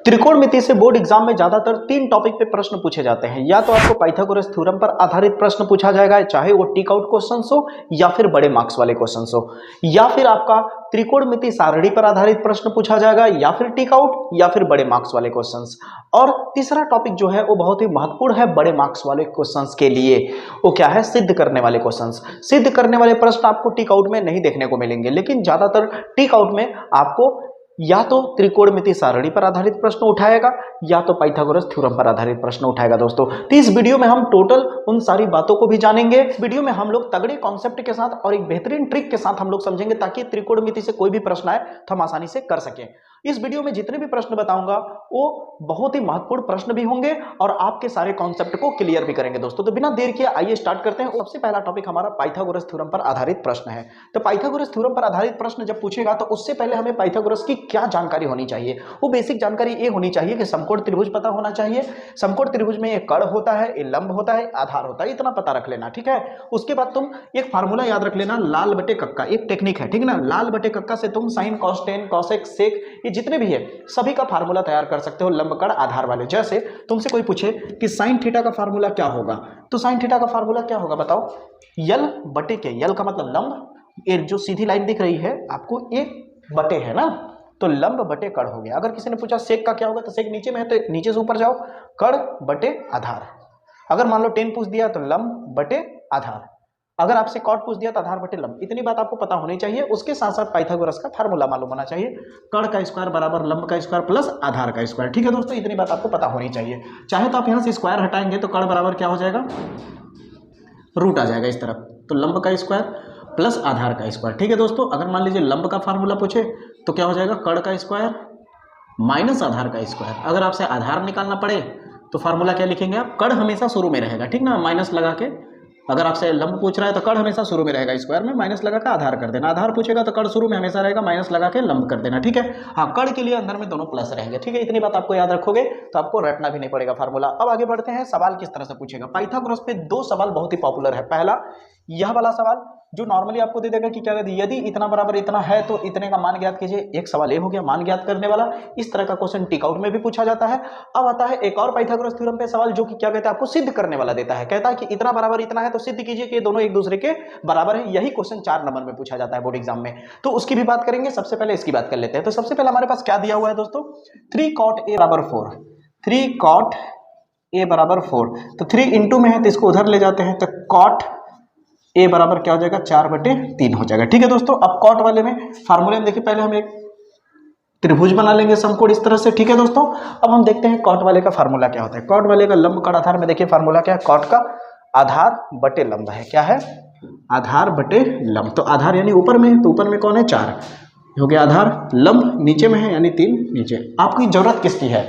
त्रिकोणमिति से board exam में ज्यादातर 3 टॉपिक पे प्रश्न पूछे जाते हैं। या तो आपको पाइथागोरस थ्योरम पर आधारित प्रश्न पूछा जाएगा, चाहे वो टिक आउट क्वेश्चंस हो या फिर बड़े मार्क्स वाले क्वेश्चंस हो, या फिर आपका त्रिकोणमिति सारणी पर आधारित प्रश्न पूछा जाएगा, या फिर टिक आउट या फिर बड़े मार्क्स वाले क्वेश्चंस। और तीसरा टॉपिक जो है वो बहुत ही महत्वपूर्ण है बड़े मार्क्स वाले क्वेश्चंस के लिए, वो क्या है, सिद्ध करने वाले क्वेश्चंस। सिद्ध करने वाले प्रश्न आपको टिक आउट में नहीं देखने को मिलेंगे, लेकिन ज्यादातर टिक आउट में आपको या तो त्रिकोणमिति सारणी पर आधारित प्रश्न उठाएगा या तो पाइथागोरस थ्योरम पर आधारित प्रश्न उठाएगा दोस्तों। तो इस वीडियो में हम टोटल उन सारी बातों को भी जानेंगे। इस वीडियो में हम लोग तगड़े कॉन्सेप्ट के साथ और एक बेहतरीन ट्रिक के साथ हम लोग समझेंगे, ताकि त्रिकोणमिति से कोई भी प्रश्न आए तो हम आसानी से कर सकें। इस वीडियो में जितने भी प्रश्न बताऊंगा वो बहुत ही महत्वपूर्ण प्रश्न भी होंगे और आपके सारे कॉन्सेप्ट को क्लियर भी करेंगे दोस्तों। तो बिना देर किए आइए स्टार्ट करते हैं। सबसे पहला टॉपिक हमारा पाइथागोरस थ्योरम पर आधारित प्रश्न है। तो पाइथागोरस थ्योरम पर आधारित प्रश्न जब पूछेगा तो उससे पहले हमें पाइथागोरस की क्या जानकारी होनी चाहिए। वो बेसिक जानकारी ये होनी चाहिए कि समकोण त्रिभुज पता होना चाहिए। समकोण त्रिभुज में एक कर्ण होता है, एक लंब होता है, आधार होता है, इतना पता रख लेना, ठीक है। उसके बाद तुम एक फार्मूला याद रख लेना, लाल बटे कक्का, एक टेक्निक है, ठीक ना। लाल बटे कक्का से तुम साइन, कॉस, टेन, कॉसेक, सेक, ये जितने भी है सभी का फार्मूला तैयार कर सकते हो, लंब, कर्ण, आधार वाले। जैसे तुमसे कोई पूछे कि साइन थीटा का फार्मूला क्या होगा, तो साइन थीटा का फार्मूला क्या होगा बताओ, यल बटे के, यल का मतलब लंब, ये जो सीधी लाइन दिख रही है आपको ये बटे है ना, तो लंब बटे कर्ण हो गया। अगर किसी ने पूछा सेक का क्या होगा, तो सेक नीचे में है तो नीचे से ऊपर जाओ, कर्ण बटे आधार। अगर मान लो 10 पूछ दिया तो लंब बटे आधार। अगर आपसे कॉट पूछ दिया तो आधार बटे लंब। इतनी बात आपको पता होनी चाहिए। उसके साथ साथ पाइथागोरस का फार्मूला मालूम होना चाहिए, कर्ण का स्क्वायर बराबर लंब का स्क्वायर प्लस आधार का स्क्वायर, ठीक है दोस्तों। इतनी बात आपको पता होनी चाहिए। चाहे तो आप यहाँ से स्क्वायर हटाएंगे तो कर्ण बराबर क्या हो जाएगा, रूट आ जाएगा इस तरफ, तो लंब का स्क्वायर प्लस आधार का स्क्वायर, ठीक है दोस्तों। अगर मान लीजिए लंब का फार्मूला पूछे तो क्या हो जाएगा, कर्ण का स्क्वायर माइनस आधार का स्क्वायर। अगर आपसे आधार निकालना पड़े तो फार्मूला क्या लिखेंगे आप, कर्ण हमेशा शुरू में रहेगा, ठीक ना, माइनस लगा के। अगर आपसे लंब पूछ रहा है तो कर्ण हमेशा शुरू में रहेगा, स्क्वायर में माइनस लगा के आधार कर देना। आधार पूछेगा तो कर्ण शुरू में हमेशा रहेगा, माइनस लगा के लंब कर देना, ठीक है। हाँ, कर्ण के लिए अंदर में दोनों प्लस रहेंगे, ठीक है। इतनी बात आपको याद रखोगे तो आपको रटना भी नहीं पड़ेगा फार्मूला। अब आगे बढ़ते हैं, सवाल किस तरह से पूछेगा। पाइथागोरस पे 2 सवाल बहुत ही पॉपुलर है। पहला यह वाला सवाल जो नॉर्मली आपको दे देगा कि क्या कहते हैं, यदि इतना बराबर इतना है तो इतने का मान ज्ञात कीजिए। एक सवाल ये हो गया मान ज्ञात करने वाला। इस तरह का क्वेश्चन टिक आउट में भी पूछा जाता है। अब आता है एक और पाइथागोरस थ्योरम पे सवाल, जो कि क्या कहता है, आपको सिद्ध करने वाला देता है। कहता है कि इतना बराबर इतना है तो सिद्ध कीजिए कि ये दोनों एक दूसरे के बराबर है। यही क्वेश्चन 4 नंबर में पूछा जाता है बोर्ड एग्जाम में, तो उसकी भी बात करेंगे। सबसे पहले इसकी बात कर लेते हैं। तो सबसे पहले हमारे पास क्या दिया हुआ है दोस्तों, 3 cot a बराबर 4, 3 cot a बराबर 4। तो 3 इंटू में है तो इसको उधर ले जाते हैं, तो cot a बराबर क्या हो जाएगा, 4/3 हो जाएगा, ठीक है दोस्तों। अब कॉट वाले में फार्मूले में देखिए, पहले हम एक त्रिभुज बना लेंगे समकोण इस तरह से, ठीक है दोस्तों। अब हम देखते हैं कॉट वाले का फार्मूला क्या होता है। कॉट वाले का लंब कर्ण आधार में देखिए फार्मूला क्या है, कॉट का आधार बटे लंब है, क्या है, आधार बटे लंब। तो आधार यानी ऊपर में है तो ऊपर में कौन है, 4 हो गया आधार, लंब नीचे में है यानी 3 नीचे। आपकी जरूरत किसकी है,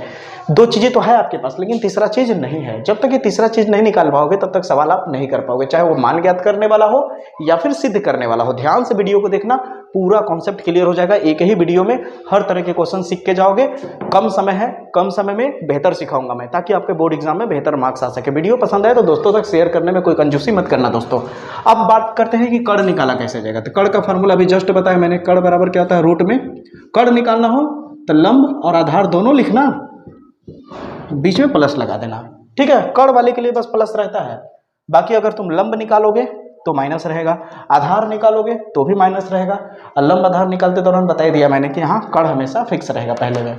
2 चीजें तो है आपके पास, लेकिन तीसरा चीज नहीं है। जब तक ये तीसरा चीज नहीं निकाल पाओगे तब तक सवाल आप नहीं कर पाओगे, चाहे वो मान ज्ञात करने वाला हो या फिर सिद्ध करने वाला हो। ध्यान से वीडियो को देखना, पूरा कॉन्सेप्ट क्लियर हो जाएगा। एक ही वीडियो में हर तरह के क्वेश्चन सीख के जाओगे। कम समय है, कम समय में बेहतर सिखाऊंगा मैं, ताकि आपके बोर्ड एग्जाम में बेहतर मार्क्स आ सके। वीडियो पसंद आए तो दोस्तों तक शेयर करने में कोई कंजूसी मत करना दोस्तों। अब बात करते हैं कि कर्ण निकाला कैसे जाएगा। तो कर्ण का फार्मूला अभी जस्ट बताया मैंने, कर्ण बराबर क्या होता है, रूट में। कर्ण निकालना हो तो लंब और आधार दोनों लिखना, बीच में प्लस लगा देना, ठीक है। कर्ण वाले के लिए बस प्लस रहता है, बाकी अगर तुम लंब निकालोगे तो माइनस रहेगा, आधार निकालोगे तो भी माइनस रहेगा। और लंब आधार निकालते दौरान बता दिया मैंने कि यहाँ कर्ण हमेशा फिक्स रहेगा पहले में।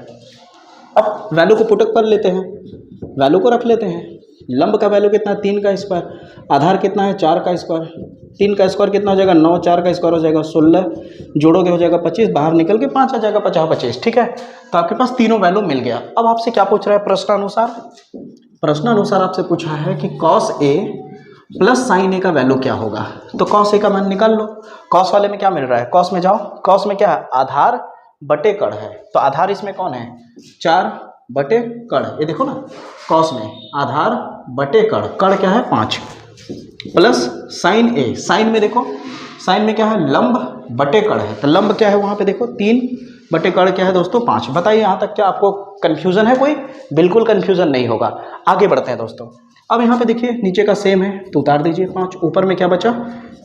अब वैल्यू को पुटअप कर लेते हैं, वैल्यू को रख लेते हैं। लंब का वैल्यू कितना है, 3 का स्क्वायर, आधार कितना है, 4 का स्क्वायर, 3 का स्क्वायर कितना हो जाएगा, 9, 4 का स्क्वायर हो जाएगा 16, जोड़ोगे हो जाएगा 25, बाहर निकल के 5 आ जाएगा, 50 25, ठीक है। तो आपके पास तीनों वैल्यू मिल गया। अब आपसे क्या पूछ रहा है प्रश्नानुसार, प्रश्नानुसार आपसे पूछा है कि cos a प्लस साइन ए का वैल्यू क्या होगा। तो cos a का मान निकाल लो। cos वाले में क्या मिल रहा है, cos में जाओ, cos में क्या है, आधार बटे कर्ण है। तो आधार इसमें कौन है, 4 बटे कर्ण, ये देखो ना, cos में आधार बटे कर्ण, कर्ण क्या है 5, प्लस साइन ए, साइन में देखो, साइन में क्या है, लंब बटे कर्ण है। तो लंब क्या है वहां पे देखो, 3 बटे कर्ण क्या है दोस्तों, 5। बताइए यहाँ तक क्या आपको कंफ्यूजन है कोई, बिल्कुल कंफ्यूजन नहीं होगा। आगे बढ़ते हैं दोस्तों। अब यहाँ पे देखिए नीचे का सेम है तो उतार दीजिए 5, ऊपर में क्या बचा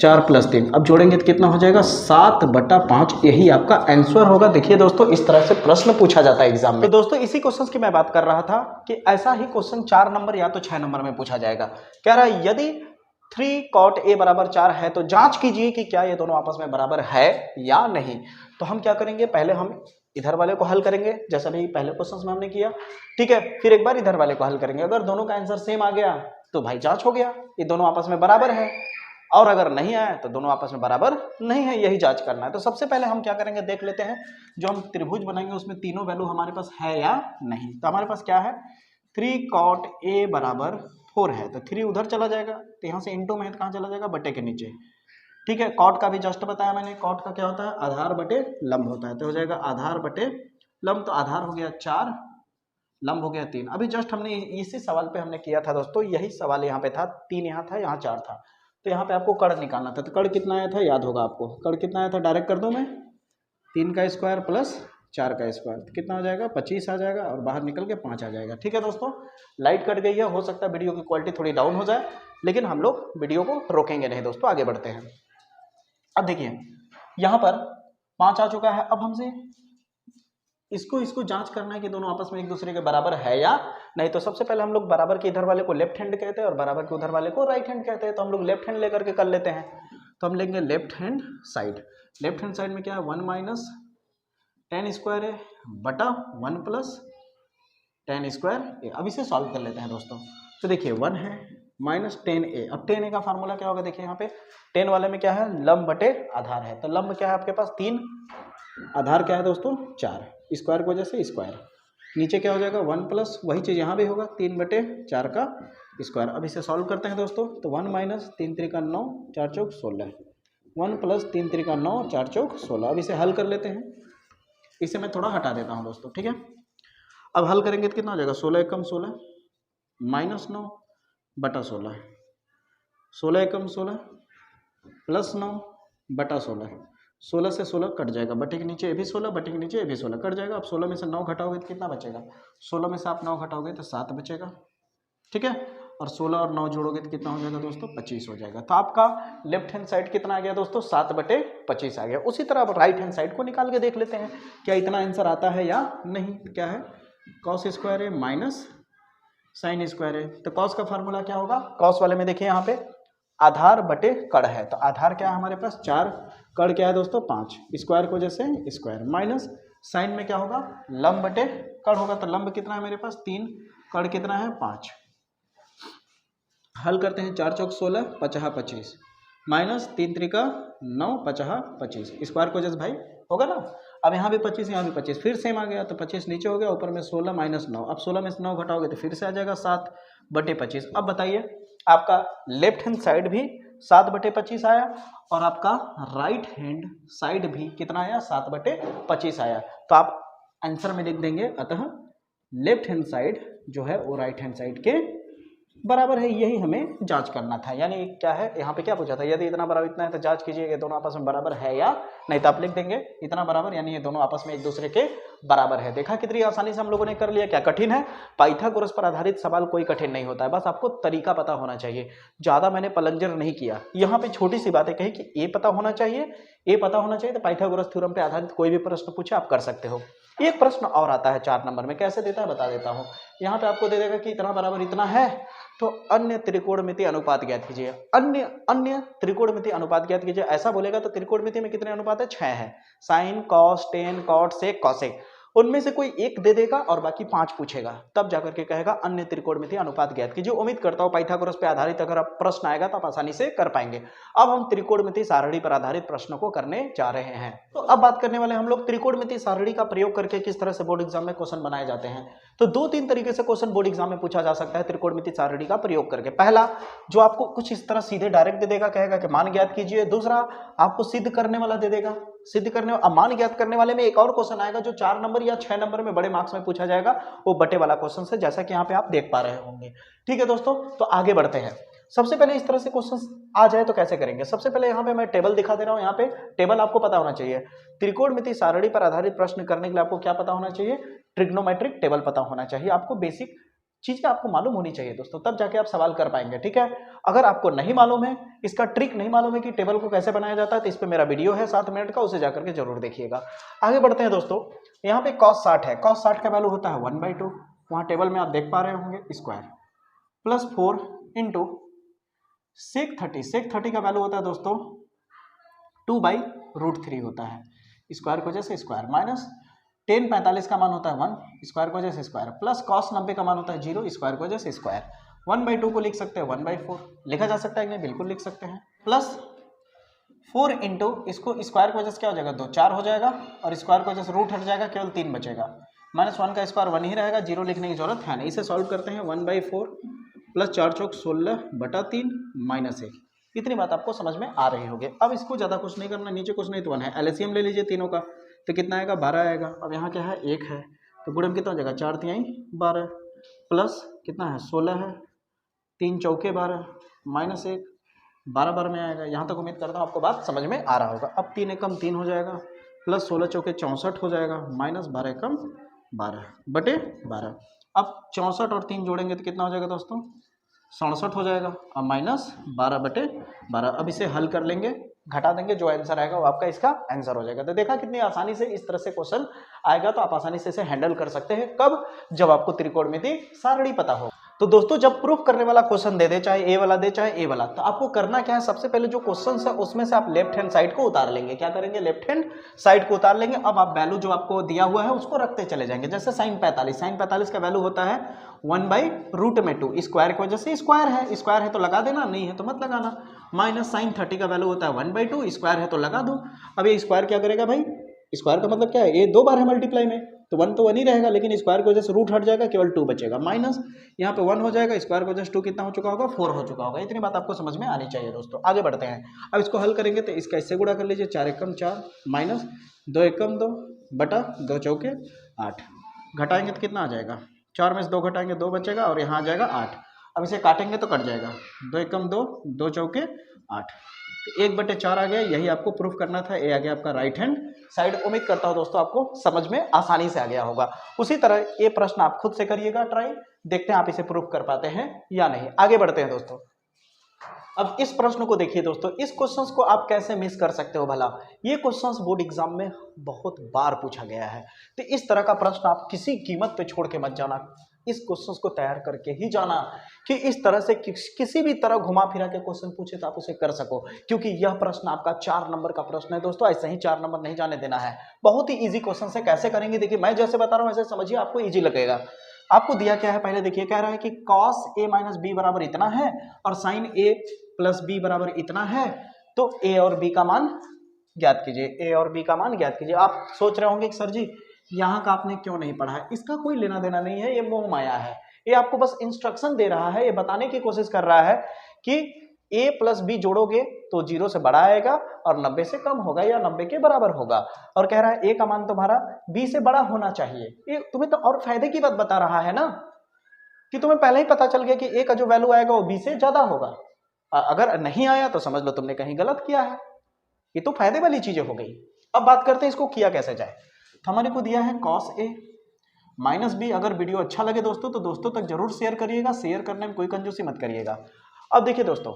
4 + 3, अब जोड़ेंगे तो कितना हो जाएगा 7/5, यही आपका आंसर होगा। देखिए दोस्तों इस तरह से प्रश्न पूछा जाता है एग्जाम में। तो दोस्तों इसी क्वेश्चन की मैं बात कर रहा था कि ऐसा ही क्वेश्चन 4 नंबर या तो 6 नंबर में पूछा जाएगा। कह रहा है यदि 3 cot a = 4 है तो जांच कीजिए कि क्या ये दोनों आपस में बराबर है या नहीं। तो हम क्या करेंगे, पहले हम इधर वाले को हल करेंगे जैसा भी पहले क्वेश्चन में हमने किया, ठीक है। फिर एक बार इधर वाले को हल करेंगे, अगर दोनों का आंसर सेम आ गया तो भाई जांच हो गया, ये दोनों आपस में बराबर है। और अगर नहीं आया तो दोनों आपस में बराबर नहीं है, यही जांच करना है। तो सबसे पहले हम क्या करेंगे देख लेते हैं, जो हम त्रिभुज बनाएंगे उसमें तीनों वैल्यू हमारे पास है या नहीं। तो हमारे पास क्या है, 3 cot a = 4 है तो 3 उधर चला जाएगा, तो यहाँ से इंटू में है तो कहाँ चला जाएगा, बटे के नीचे, ठीक है। कॉट का भी जस्ट बताया मैंने, कॉट का क्या होता है, आधार बटे लंब होता है, तो हो जाएगा आधार बटे लंब, तो आधार हो गया 4, लंब हो गया 3। अभी जस्ट हमने इसी सवाल पे हमने किया था दोस्तों, यही सवाल यहाँ पे था, 3 यहाँ था, यहाँ 4 था, तो यहाँ पे आपको कड़ निकालना था। तो कड़ कितना आया था याद होगा आपको, कड़ कितना आया था डायरेक्ट कर दूं मैं, 3 का स्क्वायर प्लस 4 का स्क्वायर, तो कितना हो जाएगा 25 आ जाएगा, और बाहर निकल के 5 आ जाएगा। ठीक है दोस्तों, लाइट कट गई है, हो सकता है वीडियो की क्वालिटी थोड़ी डाउन हो जाए, लेकिन हम लोग वीडियो को रोकेंगे नहीं दोस्तों, आगे बढ़ते हैं। अब देखिए यहाँ पर 5 आ चुका है, अब हमसे इसको जांच करना है कि दोनों आपस में एक दूसरे के बराबर है या नहीं। तो सबसे पहले हम लोग बराबर के इधर वाले को लेफ्ट हैंड कहते हैं और बराबर के उधर वाले को राइट हैंड कहते हैं, तो हम लोग लेफ्ट हैंड लेकर के कर लेते हैं। तो हम लेंगे left hand side, left hand side में क्या है 1 - tan स्क्वायर है बटा 1 + tan स्क्वायर। अब इसे सॉल्व कर लेते हैं दोस्तों। तो देखिए 1 है माइनस tan a, अब tan a का फार्मूला क्या होगा, देखिए यहाँ पे tan वाले में क्या है, लंब बटे आधार है, तो लंब क्या है आपके पास 3, आधार क्या है दोस्तों 4, स्क्वायर की वजह से स्क्वायर, नीचे क्या हो जाएगा 1 + वही चीज़ यहाँ भी होगा 3/4 का स्क्वायर। अब इसे सॉल्व करते हैं दोस्तों, तो 1 - 3 × 3 = 9, 4 × 4 = 16, 1 + 3 × 3 = 9, 4 × 4 = 16। अब इसे हल कर लेते हैं, इसे मैं थोड़ा हटा देता हूँ दोस्तों, ठीक है। अब हल करेंगे तो कितना हो जाएगा, 16 × 16 -9 बटा 16, 16 × 16 + 9 बटा 16, 16 से 16 कट जाएगा, बटे के नीचे ये भी 16, बटे के नीचे ये भी 16 कट जाएगा। अब 16 में से 9 घटाओगे तो कितना बचेगा, 16 में से आप 9 घटाओगे तो 7 बचेगा, ठीक है। और 16 और 9 जोड़ोगे तो कितना हो जाएगा दोस्तों 25 हो जाएगा। तो आपका लेफ्ट हैंड साइड कितना आ गया दोस्तों 7/25 आ गया। उसी तरह अब राइट हैंड साइड को निकाल के देख लेते हैं क्या इतना आंसर आता है या नहीं। क्या है, कॉस स्क्वायर है माइनस साइन स्क्वायर है, तो कॉस का फार्मूला क्या होगा, कॉस वाले में देखिए यहाँ पे आधार बटे कड़ है, तो आधार क्या है हमारे पास 4, कड़ क्या है दोस्तों 5, स्क्वायर को जैसे स्क्वायर, माइनस साइन में क्या होगा लंब बटे कड़ होगा, तो लंब कितना है मेरे पास 3, कड़ कितना है 5। हल करते हैं, 4 × 4 = 16, 5 × 25 माइनस 3 × 3 = 9, 5 × 25, स्क्वायर को जैसे भाई होगा ना। अब यहाँ भी 25, यहाँ भी 25, फिर सेम आ गया, तो 25 नीचे हो गया, ऊपर में 16 - 9, अब 16 में से 9 घटाओगे तो फिर से आ जाएगा 7/25। अब बताइए आपका लेफ्ट हैंड साइड भी 7/25 आया और आपका राइट हैंड साइड भी कितना आया 7/25 आया, तो आप आंसर में लिख देंगे अतः लेफ्ट हैंड साइड जो है वो राइट हैंड साइड के बराबर है, यही हमें जांच करना था। यानी क्या है यहाँ पे क्या पूछा था, यदि इतना बराबर इतना है तो जांच कीजिए ये दोनों आपस में बराबर है या नहीं, तो आप लिख देंगे इतना बराबर, यानी ये दोनों आपस में एक दूसरे के बराबर है। देखा कितनी आसानी से हम लोगों ने कर लिया, क्या कठिन है। पाइथागोरस पर आधारित सवाल कोई कठिन नहीं होता है, बस आपको तरीका पता होना चाहिए। ज्यादा मैंने पलंजर नहीं किया, यहाँ पे छोटी सी बातें कही कि ए पता होना चाहिए, ए पता होना चाहिए, तो पाइथागोरस थ्योरम पे आधारित कोई भी प्रश्न पूछे आप कर सकते हो। एक प्रश्न और आता है 4 नंबर में, कैसे देता है बता देता हूँ। यहाँ पे आपको दे देगा कि इतना बराबर इतना है, तो अन्य त्रिकोणमिति अनुपात ज्ञात कीजिए, अन्य त्रिकोणमिति अनुपात ज्ञात कीजिए, ऐसा बोलेगा तो त्रिकोणमिति में कितने अनुपात है 6 है, sine cos tan cot sec cosec, उनमें से कोई एक दे देगा और बाकी 5 पूछेगा, तब जाकर के कहेगा अन्य त्रिकोणमिति अनुपात ज्ञात कीजिए। उम्मीद करता हूं पाइथागोरस पे आधारित अगर आप प्रश्न आएगा तो आप आसानी से कर पाएंगे। अब हम त्रिकोणमिति सारणी पर आधारित प्रश्नों को करने जा रहे हैं। तो अब बात करने वाले हम लोग त्रिकोणमिति सारणी का प्रयोग करके किस तरह से बोर्ड एग्जाम में क्वेश्चन बनाए जाते हैं। तो 2-3 तरीके से क्वेश्चन बोर्ड एग्जाम में पूछा जा सकता है त्रिकोणमिति सारणी का प्रयोग करके। पहला, जो आपको कुछ इस तरह सीधे डायरेक्ट दे देगा, कहेगा कि मान ज्ञात कीजिए। दूसरा, आपको सिद्ध करने वाला दे देगा, सिद्ध करने मान ज्ञात करने वाले में एक और क्वेश्चन आएगा जो 4 नंबर या 6 नंबर में बड़े मार्क्स में पूछा जाएगा, वो बटे वाला क्वेश्चन है, जैसा कि यहाँ पे आप देख पा रहे होंगे। ठीक है दोस्तों, तो आगे बढ़ते हैं। सबसे पहले इस तरह से क्वेश्चन आ जाए तो कैसे करेंगे। सबसे पहले यहाँ पे मैं टेबल दिखा दे रहा हूँ, यहाँ पे टेबल आपको पता होना चाहिए। त्रिकोणमिति सारणी पर आधारित प्रश्न करने के लिए आपको क्या पता होना चाहिए, ट्रिग्नोमेट्रिक टेबल पता होना चाहिए आपको, बेसिक चीजें आपको मालूम होनी चाहिए दोस्तों, तब जाके आप सवाल कर पाएंगे, ठीक है। अगर आपको नहीं मालूम है, इसका ट्रिक नहीं मालूम है कि टेबल को कैसे बनाया जाता है, तो इस पे मेरा वीडियो है 7 मिनट का, उसे जाकर के जरूर देखिएगा। आगे बढ़ते हैं दोस्तों, यहाँ पे cos 60 है, cos 60 का वैल्यू होता है 1/2, वहां टेबल में आप देख पा रहे होंगे, स्क्वायर प्लस 4 इंटू sec 30 का वैल्यू होता है दोस्तों 2/√3 होता है, स्क्वायर की वजह से स्क्वायर, माइनस tan 45 का मान होता है 1, स्क्वायर की वजह से स्क्वायर, प्लस cos 90 का मान होता है 0, स्क्वायर की वजह से स्क्वायर। 1/2 को लिख सकते हैं 1/4, लिखा जा सकता है कि नहीं, बिल्कुल लिख सकते हैं, प्लस 4 इंटू इसको स्क्वायर की वजह से क्या हो जाएगा 2 4 हो जाएगा, और स्क्वायर की वजह से रूट हट जाएगा, केवल 3 बचेगा, -1 का स्क्वायर 1 ही रहेगा, 0 लिखने की जरूरत है नहीं। इसे सॉल्व करते हैं, 1/4 प्लस 4 चौक 16/3 -1, इतनी बात आपको समझ में आ रही होगी। अब इसको ज्यादा कुछ नहीं करना, नीचे कुछ नहीं तो 1 है, एलसीएम ले लीजिए तीनों का, तो कितना आएगा 12 आएगा। अब यहाँ क्या है 1 है, तो गुणन कितना हो जाएगा 4 तिहाई 12, प्लस कितना है 16 है, 3 चौके 12 -1, 12 12 में आएगा। यहाँ तक उम्मीद करता हूँ आपको बात समझ में आ रहा होगा। अब 3 एकम 3 हो जाएगा, प्लस 16 चौके 64 हो जाएगा, माइनस 12 एकम 12/12। अब 64 और 3 जोड़ेंगे तो कितना हो जाएगा दोस्तों 67 हो जाएगा, और माइनस 12/12। अब इसे हल कर लेंगे, घटा देंगे, जो आंसर आएगा वो आपका इसका आंसर हो जाएगा। तो देखा कितनी आसानी से इस तरह से क्वेश्चन आएगा, तो आप आसानी से इसे हैंडल कर सकते हैं। कब? जब आपको त्रिकोणमिति सारणी पता हो। तो दोस्तों जब प्रूफ करने वाला क्वेश्चन दे दे, चाहे ए वाला दे चाहे ए वाला, तो आपको करना क्या है, सबसे पहले जो क्वेश्चन है उसमें से आप लेफ्ट हैंड साइड को उतार लेंगे। क्या करेंगे? लेफ्ट हैंड साइड को उतार लेंगे। अब आप वैल्यू जो आपको दिया हुआ है उसको रखते चले जाएंगे। जैसे sin 45 का वैल्यू होता है 1/√2, स्क्वायर की वजह से स्क्वायर है तो लगा देना, नहीं है तो मत लगाना। माइनस sin 30 का वैल्यू होता है 1/2, स्क्वायर है तो लगा दो। अब ये स्क्वायर क्या करेगा भाई, स्क्वायर का मतलब क्या है, ये 2 बार है मल्टीप्लाई में, तो 1 तो 1 ही रहेगा, लेकिन स्क्वायर की वजह से रूट हट जाएगा, केवल 2 बचेगा, माइनस यहाँ पे 1 हो जाएगा, स्क्वायर की वजह से 2 कितना हो चुका होगा 4 हो चुका होगा। इतनी बात आपको समझ में आनी चाहिए दोस्तों। आगे बढ़ते हैं, अब इसको हल करेंगे तो इसका इससे गुणा कर लीजिए, 4 एकम 4 माइनस 2 एकम 2 बटा 2 चौके 8, घटाएंगे तो कितना आ जाएगा, 4 में से 2 घटाएंगे 2 बचेगा, और यहाँ आ जाएगा 8। अब इसे काटेंगे तो कट जाएगा, 2 एकम 2 2 चौके 8, तो 1/4 आ गया। यही आपको प्रूफ करना था। ये आ गया आपका राइट हैंड साइड। उम्मीद करता हूं दोस्तों आपको समझ में आसानी से आ गया होगा। उसी तरह ये प्रश्न आप खुद से करिएगा ट्राई, देखते हैं आप इसे प्रूफ कर पाते हैं या नहीं। आगे बढ़ते हैं दोस्तों। अब इस प्रश्न को देखिए दोस्तों, इस क्वेश्चंस को आप कैसे मिस कर सकते हो भला। ये क्वेश्चंस बोर्ड एग्जाम में बहुत बार पूछा गया है, तो इस तरह का प्रश्न आप किसी कीमत पे छोड़ के मत जाना। इस क्वेश्चंस को तैयार करके ही जाना कि इस तरह से किसी भी तरह घुमा फिरा के क्वेश्चन पूछे तो आप उसे कर सको, क्योंकि यह प्रश्न आपका 4 नंबर का प्रश्न है दोस्तों। ऐसे ही 4 नंबर नहीं जाने देना है। बहुत ही इजी क्वेश्चन है। कैसे करेंगे देखिए, मैं जैसे बता रहा हूं ऐसे समझिए, आपको इजी लगेगा। आपको दिया क्या है पहले देखिए, कह रहा है कि cos a माइनस बी बराबर इतना है और sin a प्लस बी बराबर इतना है, तो a और b का मान ज्ञात कीजिए। a और b का मान ज्ञात कीजिए। आप सोच रहे होंगे कि सर जी यहाँ का आपने क्यों नहीं पढ़ा है। इसका कोई लेना देना नहीं है, ये मोह माया है। ये आपको बस इंस्ट्रक्शन दे रहा है, ये बताने की कोशिश कर रहा है कि a प्लस बी जोड़ोगे तो 0 से बड़ा आएगा और 90 से कम होगा या 90 के बराबर होगा। और कह रहा है a का मान तुम्हारा b से बड़ा होना चाहिए। ये तुम्हें तो और फायदे की बात बता रहा है ना, कि तुम्हें पहले ही पता चल गया कि a का जो वैल्यू आएगा वो b से ज्यादा होगा। अगर नहीं आया तो समझ लो तुमने कहीं गलत किया है। ये तो फायदे वाली चीजें हो गई। अब बात करते हैं इसको किया कैसे जाए। तो हमारे को दिया है cos a माइनस बी। अगर वीडियो अच्छा लगे दोस्तों तो दोस्तों तक जरूर शेयर करिएगा, शेयर करने में कोई कंजूसी मत करिएगा। अब देखिए दोस्तों,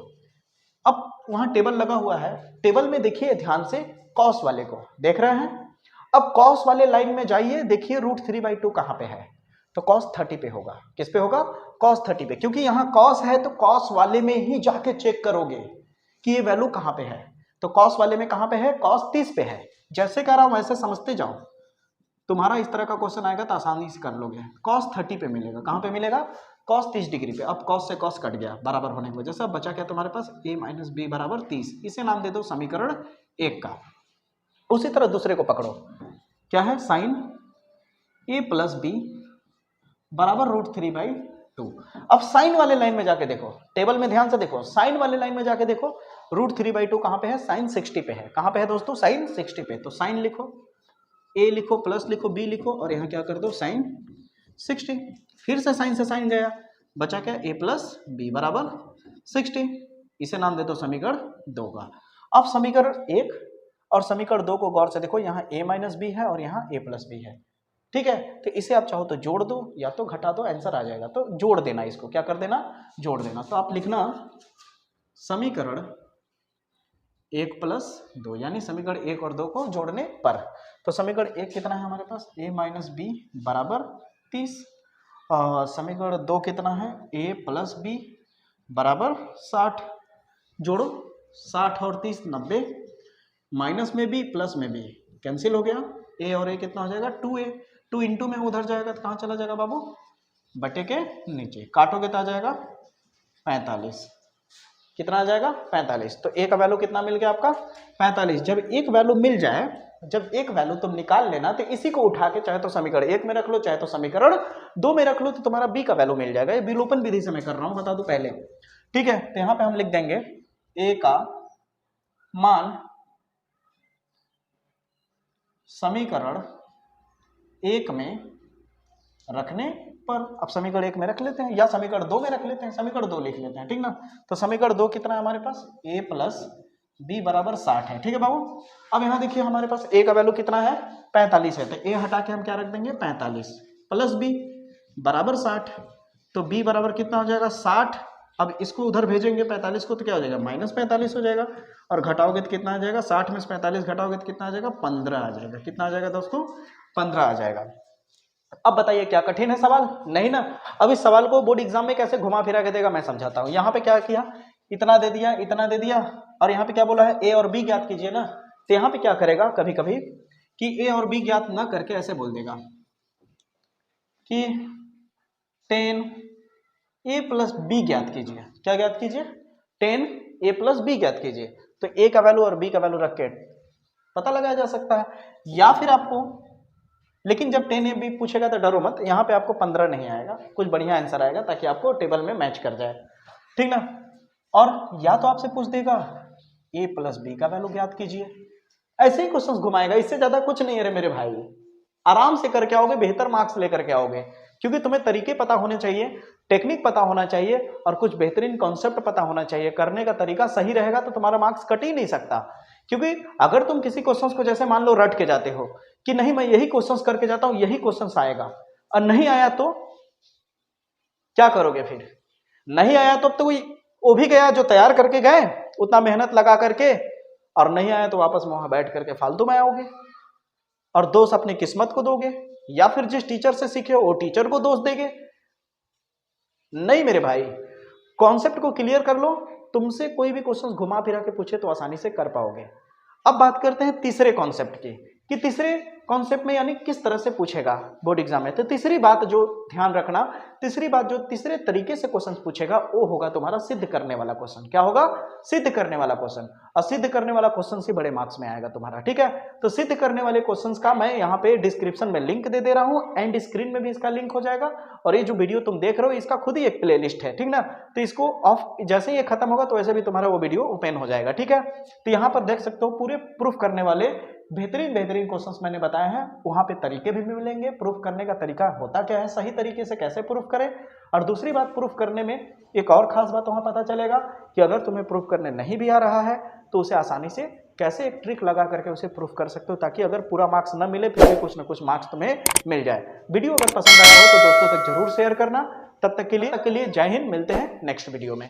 अब वहां टेबल लगा हुआ है, टेबल में देखिए ध्यान से cos वाले को देख रहे हैं। अब cos वाले लाइन में जाइए, देखिए √3/2 कहां पे है, तो cos 30 पे होगा। किस पे होगा? cos 30 पे, क्योंकि यहां cos है तो cos वाले में ही जाके चेक करोगे कि ये वैल्यू कहां पे है। तो cos वाले में कहां पे है? cos 30 पे है। जैसे कह रहा हूं वैसे समझते जाओ, तुम्हारा इस तरह का क्वेश्चन आएगा तो आसानी से कर लोगे। cos 30 पे मिलेगा। कहां पे मिलेगा? cos 30 डिग्री पे। अब cos से cos कट गया बराबर होने की वजह से। अब बचा क्या तुम्हारे पास? a माइनस बी बराबर 30। इसे नाम दे दो समीकरण 1 का। उसी तरह दूसरे को पकड़ो, क्या है? sin a प्लस बी बराबर √3/2। अब साइन वाले लाइन में जाके देखो, टेबल में ध्यान से देखो, साइन वाले लाइन में जाके देखो √3/2 कहां पे है? sin 60 पे है। कहां पे है दोस्तों? sin 60 पे। तो साइन लिखो, a लिखो, प्लस लिखो, b लिखो, और यहाँ क्या कर दो? sin 60। फिर से साइन से साइन गया, बचा क्या? a प्लस बी बराबर 60। इसे नाम दे दो समीकरण 2 का। अब समीकरण 1 और समीकरण 2 को गौर से देखो, यहाँ a माइनस बी है और यहाँ a प्लस बी है। ठीक है, तो इसे आप चाहो तो जोड़ दो या तो घटा दो, आंसर आ जाएगा। तो जोड़ देना, इसको क्या कर देना, जोड़ देना। तो आप लिखना समीकरण 1 प्लस 2, यानी समीकरण 1 और 2 को जोड़ने पर। तो समीकरण 1 कितना है हमारे पास, a माइनस बी बराबर 30। समीकरण 2 कितना है, a प्लस बी बराबर 60। जोड़ो 60 और 30 90, माइनस में भी प्लस में भी कैंसिल हो गया, a और a कितना हो जाएगा 2a, 2 इंटू में उधर जाएगा तो कहाँ चला जाएगा बाबू, बटे के नीचे, काटोगे तो आ जाएगा 45। कितना आ जाएगा 45। तो a का वैल्यू कितना मिल गया आपका 45। जब एक वैल्यू मिल जाए, जब एक वैल्यू तुम निकाल लेना, तो इसी को उठा के चाहे तो समीकरण 1 में रख लो, चाहे तो समीकरण 2 में रख लो, तो तुम्हारा b का वैल्यू मिल जाएगा। ये विलोपन विधि से मैं कर रहा हूं, बता दूं पहले, ठीक है। तो यहां पे हम लिख देंगे a का मान समीकरण 1 में रखने पर, अब समीकरण 1 में रख लेते हैं या समीकरण 2 में रख लेते हैं, समीकरण 2 लिख लेते हैं, ठीक ना। तो समीकरण 2 कितना है हमारे पास, a प्लस बी बराबर 60 है, ठीक है बाबू। अब यहाँ देखिए हमारे पास a का वैल्यू कितना है 45 है, तो a हटा के हम क्या रख देंगे 45 प्लस b बराबर 60। तो b बराबर कितना हो जाएगा 60। अब इसको उधर भेजेंगे 45 को, तो क्या हो जाएगा माइनस 45 हो जाएगा, और घटाओगे तो कितना आ जाएगा, 60 में से 45 घटाओगे तो कितना आ जाएगा 15 आ जाएगा। कितना आ जाएगा दोस्तों 15 आ जाएगा। अब बताइए क्या कठिन है सवाल, नहीं ना। अब इस सवाल को बोर्ड एग्जाम में कैसे घुमा फिरा के देगा मैं समझाता हूं। यहाँ पे क्या किया, इतना दे दिया, इतना दे दिया, और यहाँ पे क्या बोला है a और b ज्ञात कीजिए ना। तो यहाँ पे क्या करेगा कभी कभी कि a और b ज्ञात ना करके ऐसे बोल देगा कि 10a प्लस b ज्ञात कीजिए। क्या ज्ञात कीजिए, 10a प्लस b ज्ञात कीजिए। तो a का वैल्यू और b का वैल्यू रख के पता लगाया जा सकता है। या फिर आपको, लेकिन जब 10ab पूछेगा तो डरो मत, यहाँ पे आपको 15 नहीं आएगा, कुछ बढ़िया आंसर आएगा ताकि आपको टेबल में मैच कर जाए, ठीक ना। और या तो आपसे पूछ देगा a प्लस बी का वैल्यू ज्ञात कीजिए, ऐसे ही क्वेश्चंस घुमाएगा, इससे ज्यादा कुछ नहीं है रे मेरे भाई। आराम से करके आओगे, बेहतर मार्क्स लेकर के आओगे, क्योंकि तुम्हें तरीके पता होने चाहिए, टेक्निक पता होना चाहिए, और कुछ बेहतरीन कॉन्सेप्ट पता होना चाहिए। करने का तरीका सही रहेगा तो तुम्हारा मार्क्स कट ही नहीं सकता। क्योंकि अगर तुम किसी क्वेश्चंस को जैसे मान लो रट के जाते हो कि नहीं मैं यही क्वेश्चंस करके जाता हूं, यही क्वेश्चंस आएगा, और नहीं आया तो क्या करोगे फिर, नहीं आया तो वो भी गया जो तैयार करके गए उतना मेहनत लगा करके, और नहीं आया तो वापस वहां बैठ करके फालतू में आओगे और दोष अपनी किस्मत को दोगे, या फिर जिस टीचर से सीखे हो वो टीचर को दोष देंगे। नहीं मेरे भाई, कॉन्सेप्ट को क्लियर कर लो, तुमसे कोई भी क्वेश्चन घुमा फिरा के पूछे तो आसानी से कर पाओगे। अब बात करते हैं तीसरे कॉन्सेप्ट की, कि तीसरे कॉन्सेप्ट में यानी किस तरह से पूछेगा बोर्ड एग्जाम में। तो तीसरी बात जो ध्यान रखना, तीसरी बात जो तीसरे तरीके से क्वेश्चन पूछेगा वो होगा तुम्हारा सिद्ध करने वाला क्वेश्चन। क्या होगा, सिद्ध करने वाला क्वेश्चन। और सिद्ध करने वाला क्वेश्चन से बड़े मार्क्स में आएगा तुम्हारा, ठीक है। तो सिद्ध करने वाले क्वेश्चन का मैं यहाँ पे डिस्क्रिप्शन में लिंक दे रहा हूँ, एंड स्क्रीन में भी इसका लिंक हो जाएगा, और ये जो वीडियो तुम देख रहे हो इसका खुद ही एक प्ले लिस्ट है, ठीक ना। तो इसको ऑफ जैसे ही ये खत्म होगा तो वैसे भी तुम्हारा वो वीडियो ओपन हो जाएगा, ठीक है। तो यहाँ पर देख सकते हो पूरे प्रूफ करने वाले बेहतरीन क्वेश्चंस मैंने बताए हैं, वहां पे तरीके भी मिलेंगे। प्रूफ करने का तरीका होता क्या है, सही तरीके से कैसे प्रूफ करें, और दूसरी बात प्रूफ करने में एक और खास बात वहां पता चलेगा कि अगर तुम्हें प्रूफ करने नहीं भी आ रहा है तो उसे आसानी से कैसे एक ट्रिक लगा करके उसे प्रूफ कर सकते हो, ताकि अगर पूरा मार्क्स न मिले फिर भी कुछ ना कुछ मार्क्स तुम्हें मिल जाए। वीडियो अगर पसंद आया हो तो दोस्तों तक जरूर शेयर करना। तब तक के लिए जय हिंद, मिलते हैं नेक्स्ट वीडियो में।